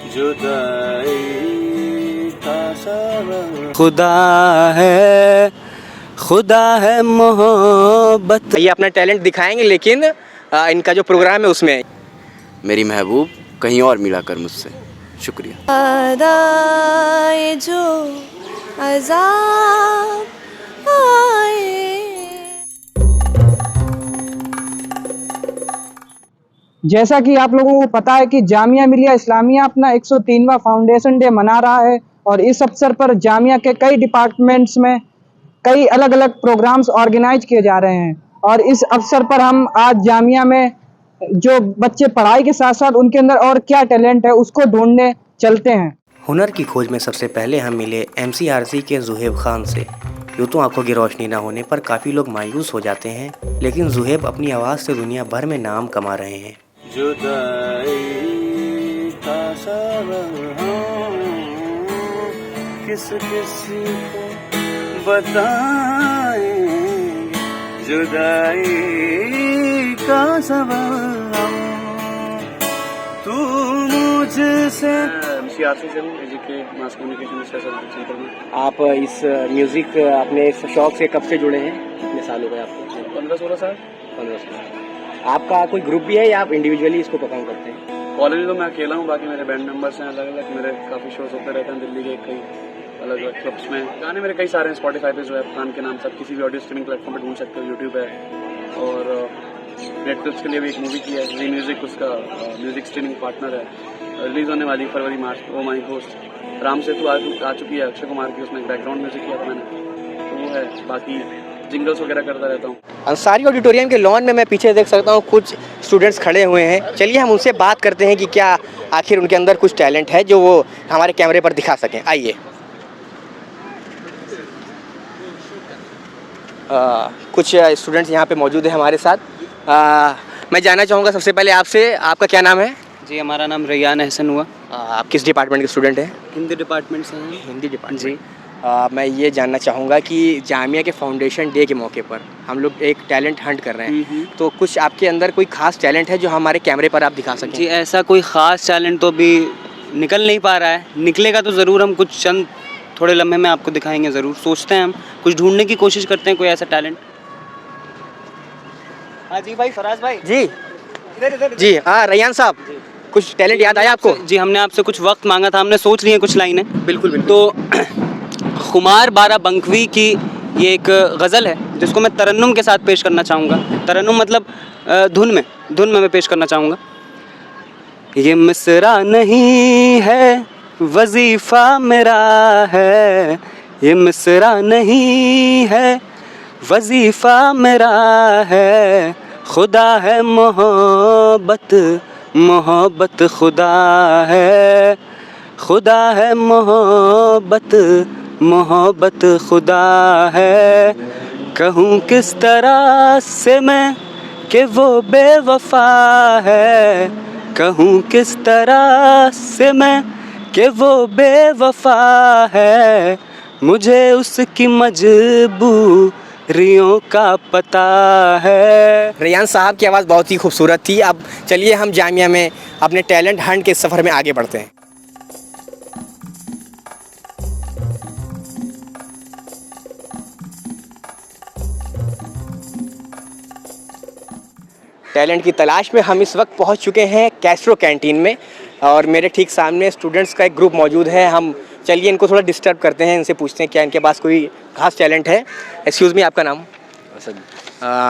जुदाई का सबब खुदा है मोहब्बत। ये अपना टैलेंट दिखाएंगे, लेकिन इनका जो प्रोग्राम है उसमें मेरी महबूब कहीं और मिला कर मुझसे। शुक्रिया। आए जो अज़ाब आए। जैसा कि आप लोगों को पता है कि जामिया मिलिया इस्लामिया अपना 103वां फाउंडेशन डे मना रहा है और इस अवसर पर जामिया के कई डिपार्टमेंट्स में कई अलग अलग प्रोग्राम्स ऑर्गेनाइज किए जा रहे हैं। और इस अवसर पर हम आज जामिया में जो बच्चे पढ़ाई के साथ साथ उनके अंदर और क्या टैलेंट है उसको ढूंढने चलते हैं। हुनर की खोज में सबसे पहले हम मिले MCRC के ज़ुहैब खान से। यूँ तो आंखों की रोशनी ना होने पर काफ़ी लोग मायूस हो जाते हैं, लेकिन ज़ुहैब अपनी आवाज़ से दुनिया भर में नाम कमा रहे हैं। जुदाई का सबब किस किसी को बताएं, जुदाई का सबब तू मुझसे। MCRC से हूँ, एजीके मास कम्युनिकेशन सेंटर में। आप इस म्यूज़िक अपने इस शौक़ से कब से जुड़े हैं? कितने साल हो गए आपको? 15-16 साल। 15 साल। आपका कोई ग्रुप भी है या आप इंडिविजुअली इसको परफॉर्म करते हैं? कॉलेज में तो मैं अकेला हूँ, बाकी मेरे बैंड मेंबर्स हैं अलग अलग। मेरे काफ़ी शोज होते रहते हैं दिल्ली के कई अलग अलग क्लब्स में। गाने मेरे कई सारे हैं स्पॉटिफाई पे, ज़ुहैब खान के नाम से आप किसी भी ऑडियो स्ट्रीमिंग प्लेटफॉर्म पे ढूंढ सकते हो। यूट्यूब है और नेटफ्लिक्स के लिए भी एक मूवी की है, जी म्यूजिक उसका म्यूजिक स्ट्रीमिंग पार्टनर है। रिलीज होने वाली फरवरी मार्च। ओ माई होस्ट राम सेतु आ चुकी है अक्षय कुमार की, उसमें बैकग्राउंड म्यूजिक किया था मैंने, तो वो है। बाकी जिंगल्स वगैरह करता रहता हूँ। अंसारी ऑडिटोरियम के लॉन में मैं पीछे देख सकता हूँ कुछ स्टूडेंट्स खड़े हुए हैं। चलिए हम उनसे बात करते हैं कि क्या आखिर उनके अंदर कुछ टैलेंट है जो वो हमारे कैमरे पर दिखा सकें। आइए। कुछ स्टूडेंट्स यहाँ पे मौजूद है हमारे साथ। मैं जानना चाहूँगा सबसे पहले आपसे, आपका क्या नाम है? जी, हमारा नाम रैयान एहसन हुआ। आप किस डिपार्टमेंट के स्टूडेंट हैं? हिंदी डिपार्टमेंट से हैं। हिंदी डिपार्टमेंट जी। मैं ये जानना चाहूँगा कि जामिया के फाउंडेशन डे के मौके पर हम लोग एक टैलेंट हंट कर रहे हैं, तो कुछ आपके अंदर कोई खास टैलेंट है जो हमारे कैमरे पर आप दिखा सकें? जी, ऐसा कोई ख़ास टैलेंट तो अभी निकल नहीं पा रहा है, निकलेगा तो ज़रूर हम कुछ चंद थोड़े लम्हे में आपको दिखाएंगे ज़रूर। सोचते हैं हम कुछ ढूंढने की कोशिश करते हैं कोई ऐसा टैलेंट। हाँ जी भाई, फराज भाई जी इधर जी। हाँ रैयान साहब, कुछ टैलेंट याद आया आपको? जी, हमने आपसे कुछ वक्त मांगा था, हमने सोच ली है कुछ लाइनें। बिल्कुल बिल्कुल। तो खुमार बारा बंकवी की ये एक गज़ल है जिसको मैं तरन्नुम के साथ पेश करना चाहूँगा। तरन्नुम मतलब धुन में मैं पेश करना चाहूँगा। ये मिसरा नहीं है वजीफ़ा मेरा है, ये मिसरा नहीं है वजीफ़ा मेरा है, खुदा है मोहब्बत मोहब्बत खुदा है, खुदा है मोहब्बत मोहब्बत खुदा है। कहूँ किस तरह से मैं कि वो बेवफा है, कहूँ किस तरह से मैं कि वो बेवफा है, मुझे उसकी मजबूरियों का पता है। रैयान साहब की आवाज़ बहुत ही खूबसूरत थी। अब चलिए हम जामिया में अपने टैलेंट हंट के सफ़र में आगे बढ़ते हैं। टैलेंट की तलाश में हम इस वक्त पहुंच चुके हैं कैस्ट्रो कैंटीन में और मेरे ठीक सामने स्टूडेंट्स का एक ग्रुप मौजूद है। हम चलिए इनको थोड़ा डिस्टर्ब करते हैं, इनसे पूछते हैं क्या इनके पास कोई खास टैलेंट है। एक्सक्यूज़ मी, आपका नाम?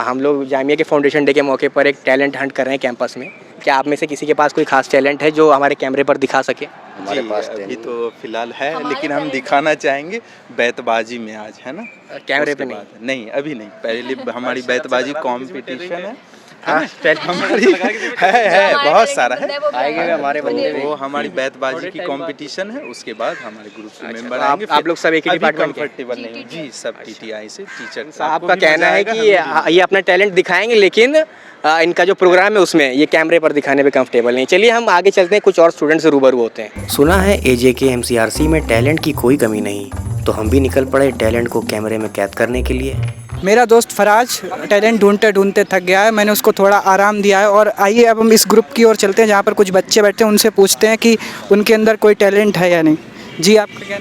हम लोग जामिया के फाउंडेशन डे के मौके पर एक टैलेंट हंट कर रहे हैं कैंपस में। क्या आप में से किसी के पास कोई खास टैलेंट है जो हमारे कैमरे पर दिखा सके? हमारे पास अभी तो फिलहाल है, लेकिन हम दिखाना चाहेंगे बैतबाजी में आज, है ना? कैमरे पे नहीं, अभी नहीं। पहले हमारी बैतबाजी कंपटीशन है। हाँ, हमारी है बहुत सारा है। आएंगे हमारे बंदे वो हमारी बैतबाजी की कंपटीशन है, उसके बाद हमारे ग्रुप के मेंबर आएंगे। आप लोग सब एक ही डिपार्टमेंट के? कंफर्टेबल नहीं जी, सब टीटीआई से टीचर। आपका कहना है कि ये अपना टैलेंट दिखाएंगे, लेकिन इनका जो प्रोग्राम है उसमें ये कैमरे पर दिखाने पे कंफर्टेबल नहीं। चलिए हम आगे चलते हैं, कुछ और स्टूडेंट से रूबरू होते हैं। सुना है AJK MCRC में टैलेंट की कोई कमी नहीं, तो हम भी निकल पड़े टैलेंट को कैमरे में कैद करने के लिए। मेरा दोस्त फराज टैलेंट ढूंढते ढूंढते थक गया है, मैंने उसको थोड़ा आराम दिया है। और आइए अब हम इस ग्रुप की ओर चलते हैं जहाँ पर कुछ बच्चे बैठते हैं, उनसे पूछते हैं कि उनके अंदर कोई टैलेंट है या नहीं। जी आपका क्या?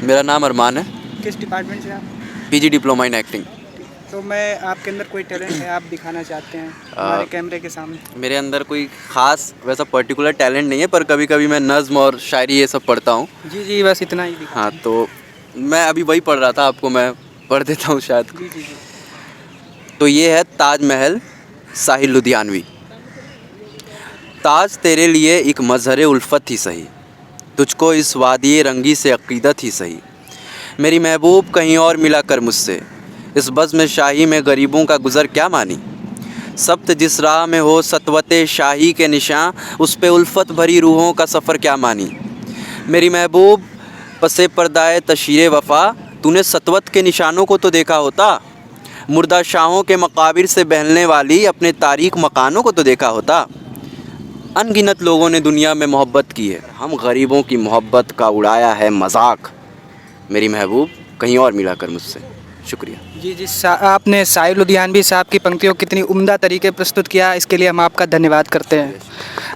मेरा नाम अरमान है, किस डिपार्टमेंट से आप? PG diploma in acting. तो मैं आपके अंदर कोई टैलेंट है आप दिखाना चाहते हैं हमारे कैमरे के सामने? मेरे अंदर कोई ख़ास वैसा पर्टिकुलर टैलेंट नहीं है, पर कभी कभी मैं नज़्म और शायरी ये सब पढ़ता हूँ। जी जी, बस इतना ही दिखा। हाँ, तो मैं अभी वही पढ़ रहा था, आपको मैं पढ़ देता हूँ शायद। जी जी जी। तो ये है ताजमहल साहिल लुधियानवी। ताज तेरे लिए एक मजहर उल्फत ही सही, तुझको इस वादिये रंगी से अक़ीदत ही सही। मेरी महबूब कहीं और मिला कर मुझसे, इस बज़्म शाही में गरीबों का गुज़र क्या मानी। सब्त जिस राह में हो सतवते शाही के निशान, उस पे उल्फत भरी रूहों का सफ़र क्या मानी। मेरी महबूब पसे पर्दाए तशीरे वफ़ा, तूने सतवत के निशानों को तो देखा होता। मुर्दा शाहों के मकाबिर से बहलने वाली अपने तारीख मकानों को तो देखा होता। अनगिनत लोगों ने दुनिया में मोहब्बत की है, हम गरीबों की मोहब्बत का उड़ाया है मजाक। मेरी महबूब कहीं और मिला कर मुझसे। शुक्रिया। जी जी, आपने साहिल लुधियानवी साहब की पंक्तियों को कितनी उम्दा तरीके प्रस्तुत किया, इसके लिए हम आपका धन्यवाद करते हैं।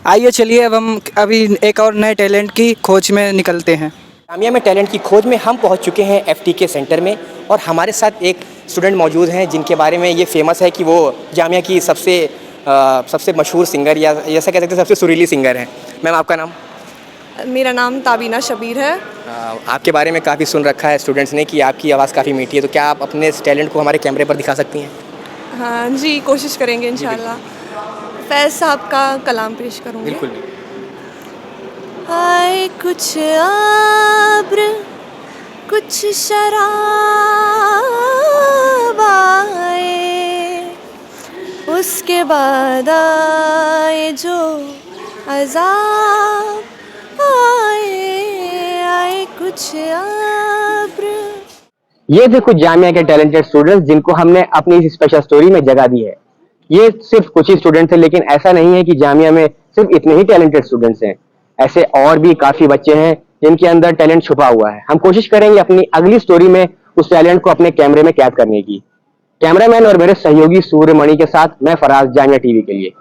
आइए चलिए अब हम अभी एक और नए टैलेंट की खोज में निकलते हैं। जामिया में टैलेंट की खोज में हम पहुंच चुके हैं FTK सेंटर में, और हमारे साथ एक स्टूडेंट मौजूद हैं जिनके बारे में ये फेमस है कि वो जामिया की सबसे मशहूर सिंगर, या ऐसा कह सकते हैं सबसे सुरीली सिंगर हैं। मैम आपका नाम? मेरा नाम ताबीना शबीर है। आपके बारे में काफ़ी सुन रखा है स्टूडेंट्स ने कि आपकी आवाज़ काफ़ी मीठी है, तो क्या आप अपने इस टैलेंट को हमारे कैमरे पर दिखा सकती हैं? हाँ जी, कोशिश करेंगे इंशाल्लाह। फैज़ साहब का कलाम पेश करूँगी। बिल्कुल। आए कुछ आब्र कुछ शराब आए, उसके बाद आए जो अज़ाब आए कुछ आब्र। ये थे कुछ जामिया के टैलेंटेड स्टूडेंट्स जिनको हमने अपनी इस स्पेशल स्टोरी में जगह दी है। ये सिर्फ कुछ ही स्टूडेंट्स हैं, लेकिन ऐसा नहीं है कि जामिया में सिर्फ इतने ही टैलेंटेड स्टूडेंट्स हैं। ऐसे और भी काफी बच्चे हैं जिनके अंदर टैलेंट छुपा हुआ है। हम कोशिश करेंगे अपनी अगली स्टोरी में उस टैलेंट को अपने कैमरे में कैद करने की। कैमरामैन और मेरे सहयोगी सूर्यमणि के साथ मैं फराज, जामिया TV के लिए।